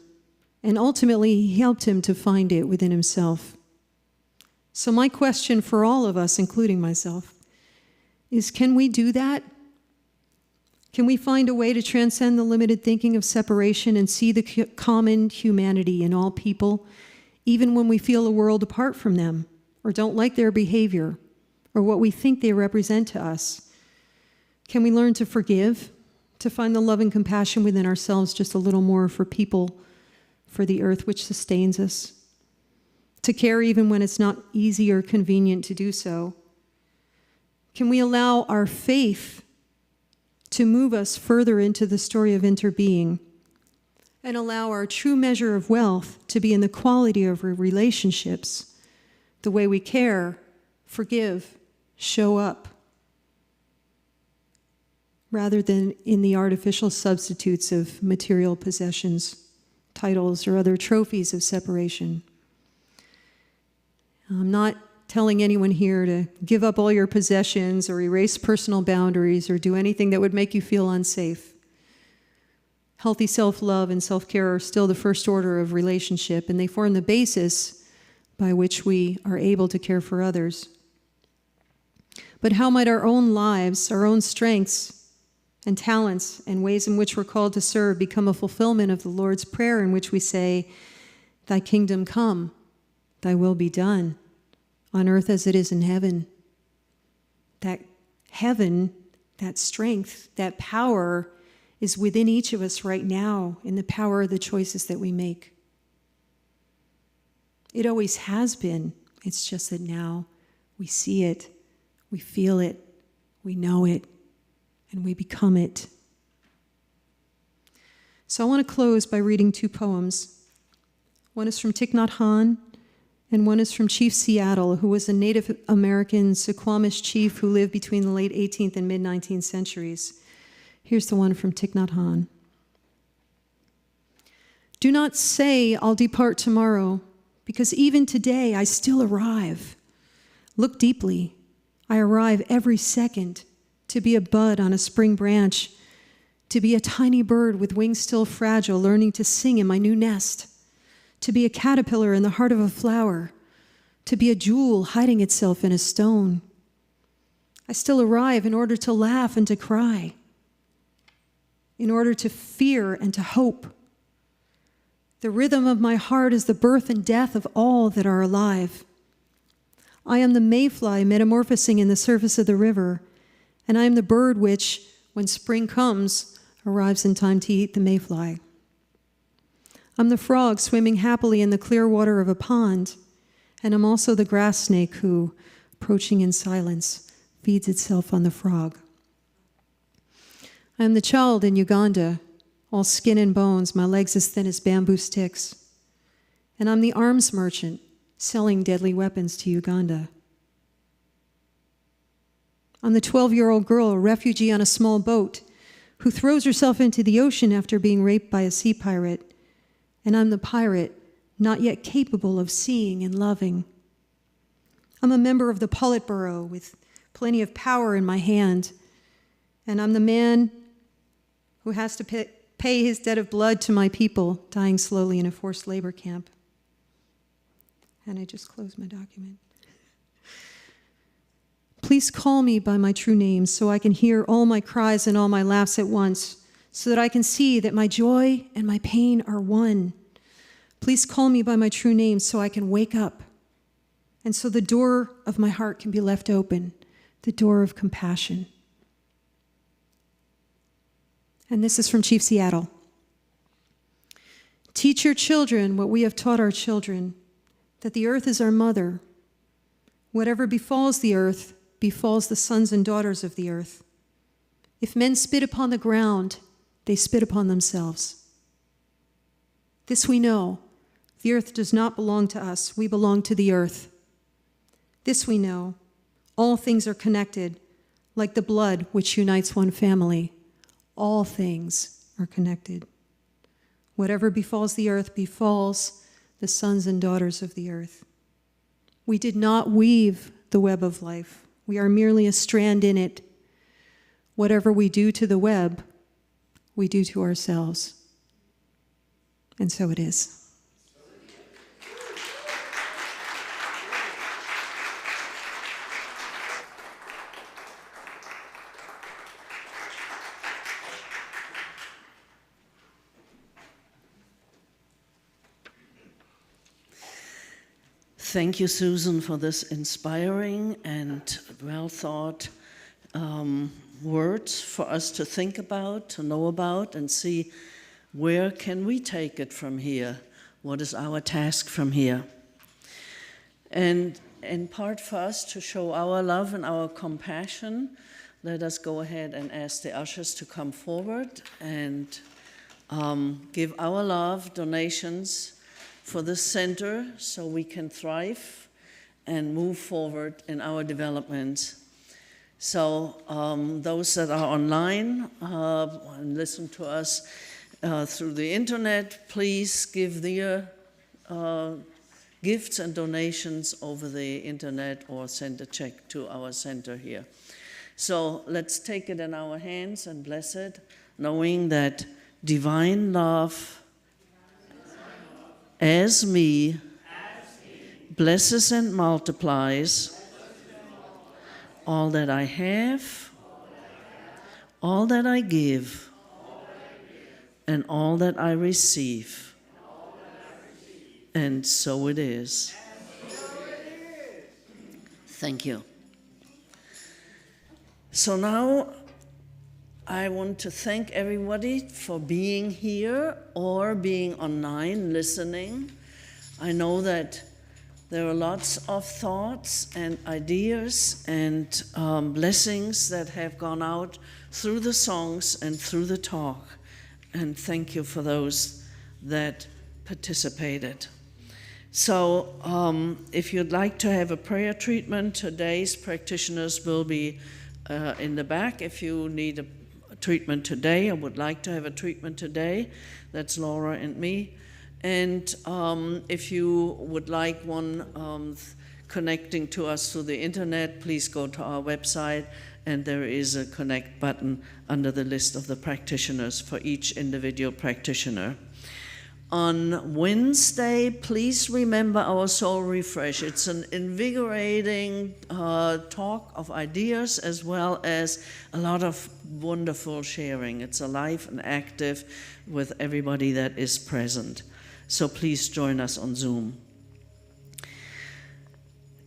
and ultimately he helped him to find it within himself. So my question for all of us, including myself, is can we do that? Can we find a way to transcend the limited thinking of separation and see the common humanity in all people, even when we feel a world apart from them, or don't like their behavior, or what we think they represent to us? Can we learn to forgive, to find the love and compassion within ourselves just a little more for people, for the earth which sustains us, to care even when it's not easy or convenient to do so? Can we allow our faith to move us further into the story of interbeing and allow our true measure of wealth to be in the quality of our relationships, the way we care, forgive, show up, rather than in the artificial substitutes of material possessions, titles, or other trophies of separation? I'm not telling anyone here to give up all your possessions or erase personal boundaries or do anything that would make you feel unsafe. Healthy self-love and self-care are still the first order of relationship, and they form the basis by which we are able to care for others. But how might our own lives, our own strengths and talents and ways in which we're called to serve become a fulfillment of the Lord's Prayer, in which we say, "Thy kingdom come, thy will be done, on earth as it is in heaven"? That heaven, that strength, that power is within each of us right now in the power of the choices that we make. It always has been. It's just that now we see it, we feel it, we know it, and we become it. So I want to close by reading two poems. One is from Thich Nhat Hanh, and one is from Chief Seattle, who was a Native American Suquamish chief who lived between the late 18th and mid-19th centuries. Here's the one from Thich Nhat Hanh. Do not say, I'll depart tomorrow, because even today I still arrive. Look deeply. I arrive every second to be a bud on a spring branch, to be a tiny bird with wings still fragile, learning to sing in my new nest, to be a caterpillar in the heart of a flower, to be a jewel hiding itself in a stone. I still arrive in order to laugh and to cry, in order to fear and to hope. The rhythm of my heart is the birth and death of all that are alive. I am the mayfly metamorphosing in the surface of the river, and I am the bird which, when spring comes, arrives in time to eat the mayfly. I'm the frog swimming happily in the clear water of a pond, and I'm also the grass snake who, approaching in silence, feeds itself on the frog. I am the child in Uganda, all skin and bones, my legs as thin as bamboo sticks. And I'm the arms merchant selling deadly weapons to Uganda. I'm the 12-year-old girl, a refugee on a small boat, who throws herself into the ocean after being raped by a sea pirate. And I'm the pirate, not yet capable of seeing and loving. I'm a member of the Politburo with plenty of power in my hand. And I'm the man who has to pay his debt of blood to my people dying slowly in a forced labor camp. And I just closed my document. Please call me by my true name so I can hear all my cries and all my laughs at once, so that I can see that my joy and my pain are one. Please call me by my true name so I can wake up, and so the door of my heart can be left open, the door of compassion. And this is from Chief Seattle. Teach your children what we have taught our children, that the earth is our mother. Whatever befalls the earth befalls the sons and daughters of the earth. If men spit upon the ground, they spit upon themselves. This we know. The earth does not belong to us. We belong to the earth. This we know. All things are connected, like the blood which unites one family. All things are connected. Whatever befalls the earth befalls the sons and daughters of the earth. We did not weave the web of life. We are merely a strand in it. Whatever we do to the web, we do to ourselves. And so it is. Thank you, Susan, for this inspiring and well-thought words for us to think about, to know about, and see where can we take it from here? What is our task from here? And in part for us to show our love and our compassion, let us go ahead and ask the ushers to come forward and give our love, donations, for this center so we can thrive and move forward in our development. So those that are online and listen to us through the internet, please give their gifts and donations over the internet or send a check to our center here. So let's take it in our hands and bless it, knowing that divine love as me blesses and multiplies all that I have, all that I give, and all that I receive. And so it is. Thank you. So now I want to thank everybody for being here or being online listening. I know that there are lots of thoughts and ideas and blessings that have gone out through the songs and through the talk. And thank you for those that participated. So if you'd like to have a prayer treatment, today's practitioners will be in the back. If you need a treatment today, I would like to have a treatment today, that's Laura and me. And if you would like one connecting to us through the internet, please go to our website, and there is a connect button under the list of the practitioners for each individual practitioner. On Wednesday, please remember our Soul Refresh. It's an invigorating talk of ideas as well as a lot of wonderful sharing. It's alive and active with everybody that is present. So please join us on Zoom.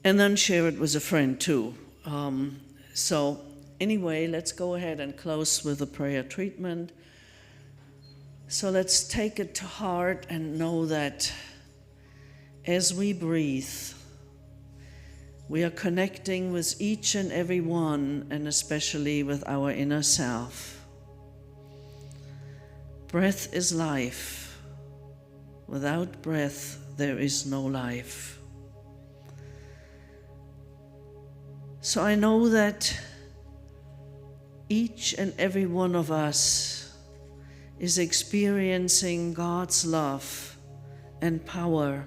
And then share it with a friend too. So anyway, let's go ahead and close with a prayer treatment. So let's take it to heart and know that as we breathe, we are connecting with each and every one, and especially with our inner self. Breath is life. Without breath, there is no life. So I know that each and every one of us is experiencing God's love and power,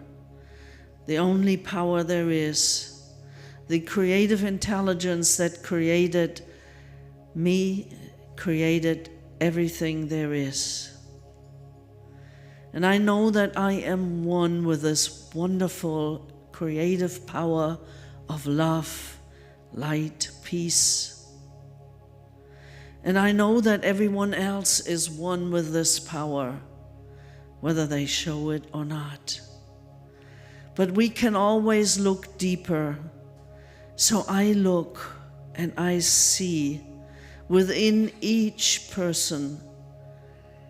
the only power there is, the creative intelligence that created me, created everything there is. And I know that I am one with this wonderful creative power of love, light, peace. And I know that everyone else is one with this power, whether they show it or not. But we can always look deeper. So I look and I see within each person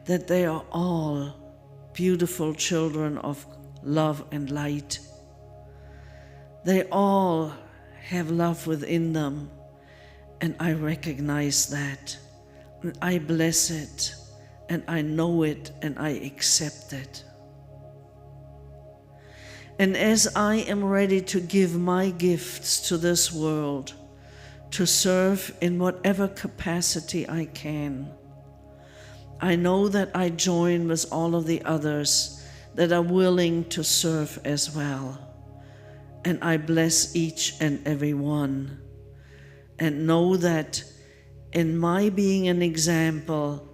that they are all beautiful children of love and light. They all have love within them, and I recognize that. And I bless it, and I know it, and I accept it. And as I am ready to give my gifts to this world, to serve in whatever capacity I can, I know that I join with all of the others that are willing to serve as well. And I bless each and every one, and know that in my being an example,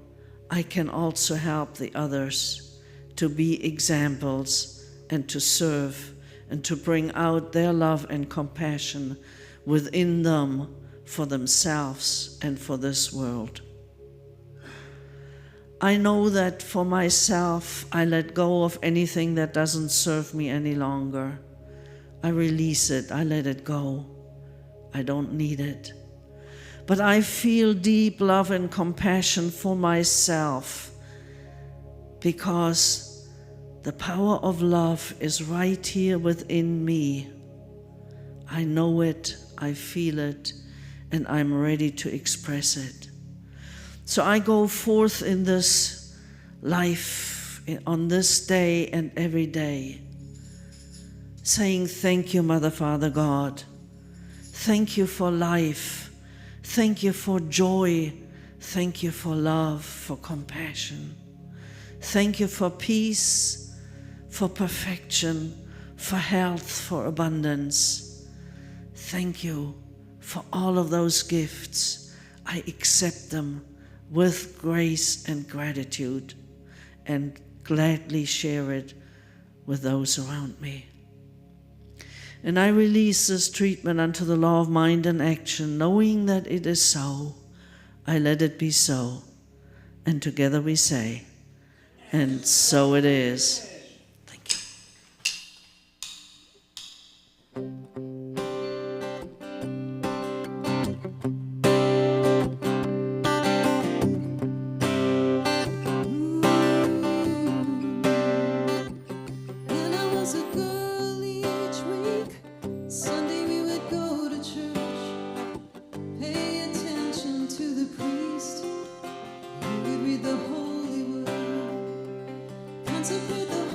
I can also help the others to be examples and to serve and to bring out their love and compassion within them for themselves and for this world. I know that for myself, I let go of anything that doesn't serve me any longer. I release it, I let it go. I don't need it. But I feel deep love and compassion for myself, because the power of love is right here within me. I know it, I feel it, and I'm ready to express it. So I go forth in this life, on this day and every day, saying, thank you, Mother, Father, God. Thank you for life. Thank you for joy. Thank you for love, for compassion. Thank you for peace, for perfection, for health, for abundance. Thank you for all of those gifts. I accept them with grace and gratitude, and gladly share it with those around me. And I release this treatment unto the law of mind and action, knowing that it is so. I let it be so. And together we say, and so it is. Thank you. When I was a girl each week, Sunday we would go to church, pay attention to the priest. We would read the holy word, consecrate the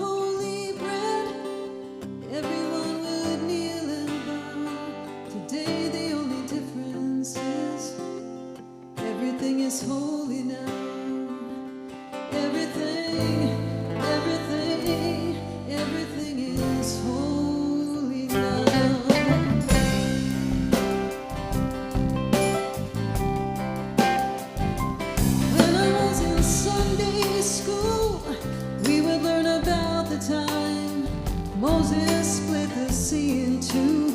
Moses split the sea in two.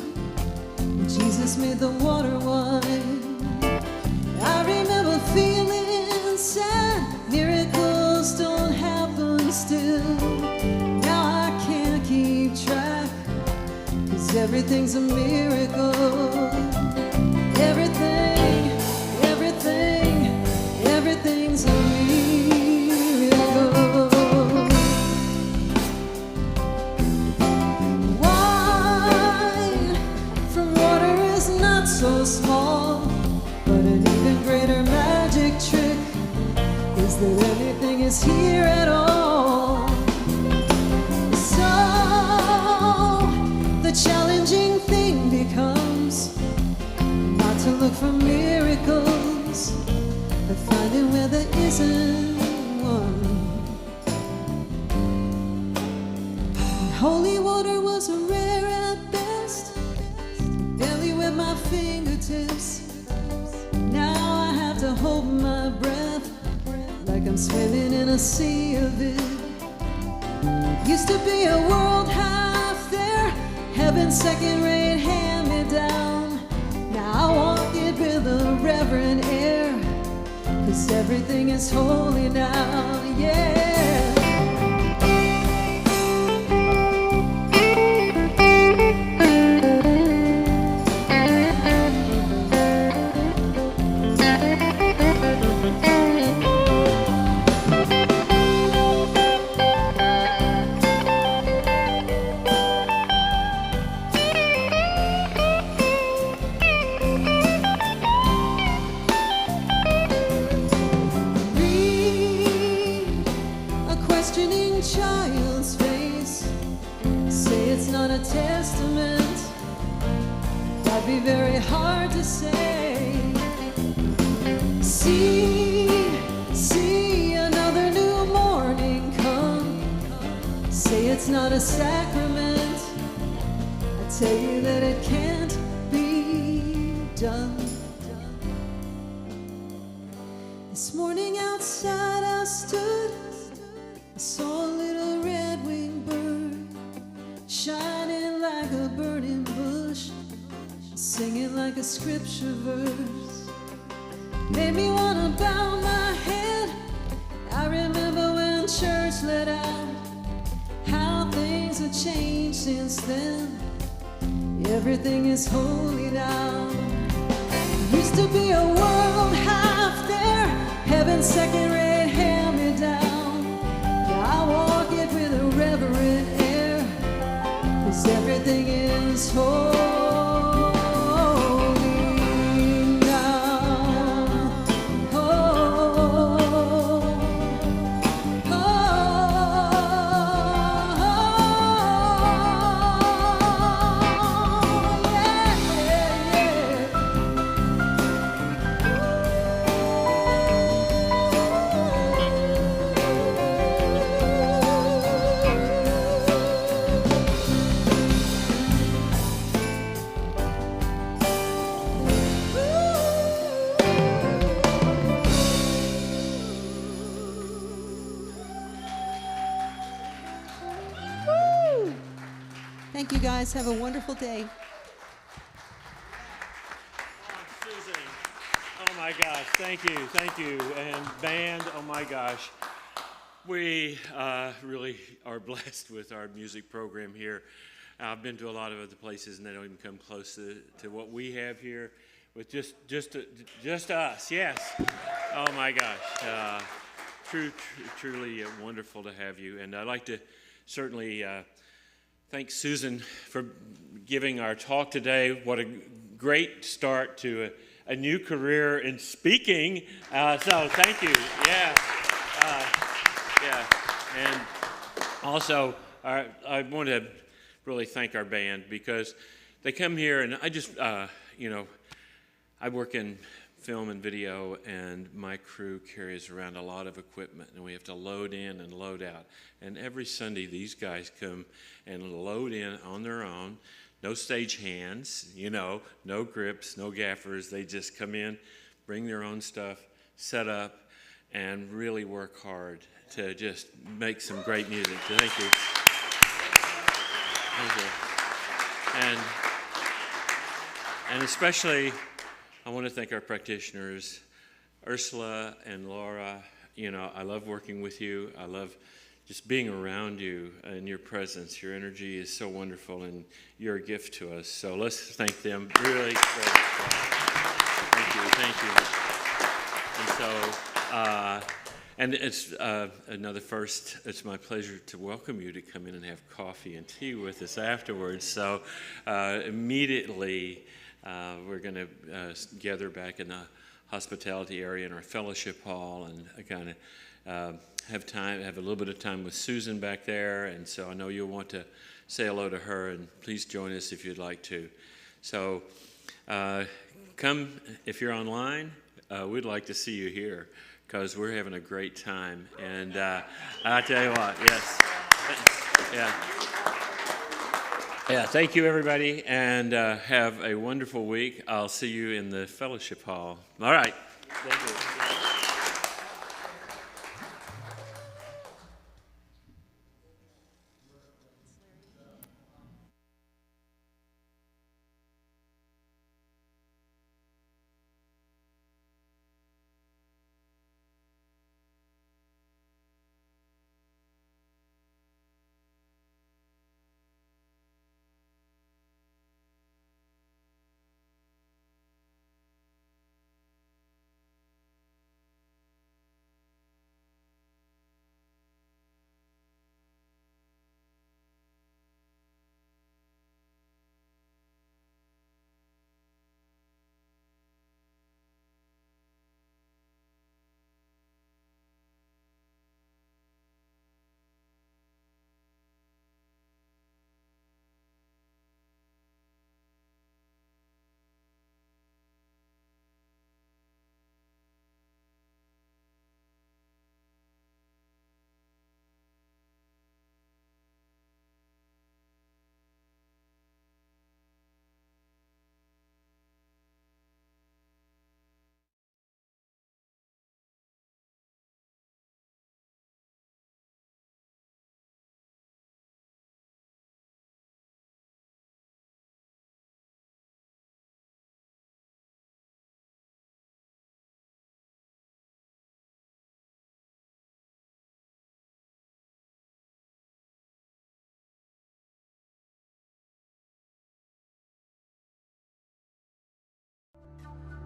Jesus made the water wine. I remember feeling sad. Miracles don't happen still. Now I can't keep track, 'cause everything's a miracle. Everything, everything, everything's a miracle. Wine from water is not so small, but an even greater magic trick is that anything is here at all. So the challenging thing becomes not to look for miracles, but finding where there isn't one. Holy water was rare at best, barely with my fingertips. Now I have to hold my breath, like I'm swimming in a sea of it. Used to be a world half there, heaven second-rate hand-me-down. Now I walk it with a reverent air, 'cause everything is holy now, yeah. Child's face, say it's not a testament. That'd be very hard to say. See another new morning come. Say it's not a sacrament. I tell you that it can't be done. This morning outside I stood, I saw a little red-winged bird shining like a burning bush, singing like a scripture verse. Made me wanna bow my head. I remember when church let out, how things have changed since then. Everything is holy now. Used to be a world half there, heaven second-rate hand-me-down. I walk it with a reverent air, 'cause everything is holy now. Oh, oh, yeah, yeah, Thank you guys. Have a wonderful day. Susan, oh my gosh, thank you, and band, oh my gosh. We really are blessed with our music program here. I've been to a lot of other places, and they don't even come close to what we have here with just us. Yes. Oh my gosh, truly wonderful to have you, and I'd like to certainly thank Susan for giving our talk today. What a great start to a new career in speaking. So thank you. Yeah. Yeah. And also, I want to really thank our band, because they come here, and I just, I work in film and video, and my crew carries around a lot of equipment, and we have to load in and load out. And every Sunday, these guys come and load in on their own. No stage hands, no grips, no gaffers. They just come in, bring their own stuff, set up, and really work hard to just make some great music. So thank you. Thank you. And especially, I want to thank our practitioners, Ursula and Laura. You know, I love working with you. I love just being around you and your presence. Your energy is so wonderful, and you're a gift to us. So let's thank them. Really great. Thank you. And it's another first. It's my pleasure to welcome you to come in and have coffee and tea with us afterwards. So immediately we're going to gather back in the hospitality area in our fellowship hall and kind of have a little bit of time with Susan back there. And so I know you'll want to say hello to her, and please join us if you'd like to. So come if you're online. We'd like to see you here, because we're having a great time. And I tell you what, yes. Yeah, thank you, everybody, and have a wonderful week. I'll see you in the fellowship hall. All right. Thank you.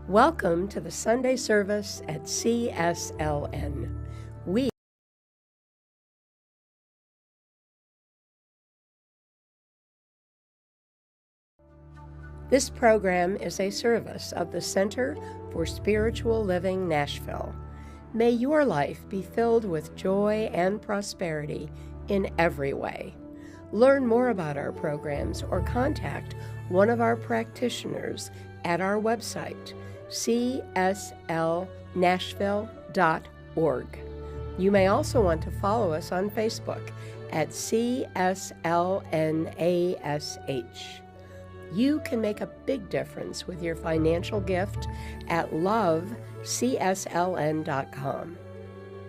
Welcome to the Sunday service at CSLN. This program is a service of the Center for Spiritual Living Nashville. May your life be filled with joy and prosperity in every way. Learn more about our programs or contact one of our practitioners at our website, cslnashville.org. You may also want to follow us on Facebook at CSLNASH. You can make a big difference with your financial gift at lovecsln.com.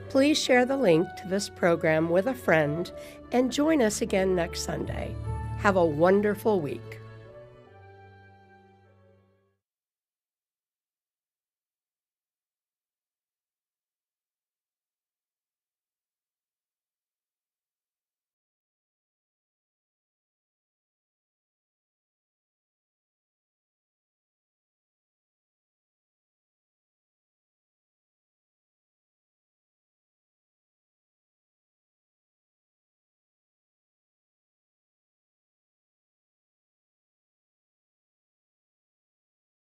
Please share the link to this program with a friend and join us again next Sunday. Have a wonderful week.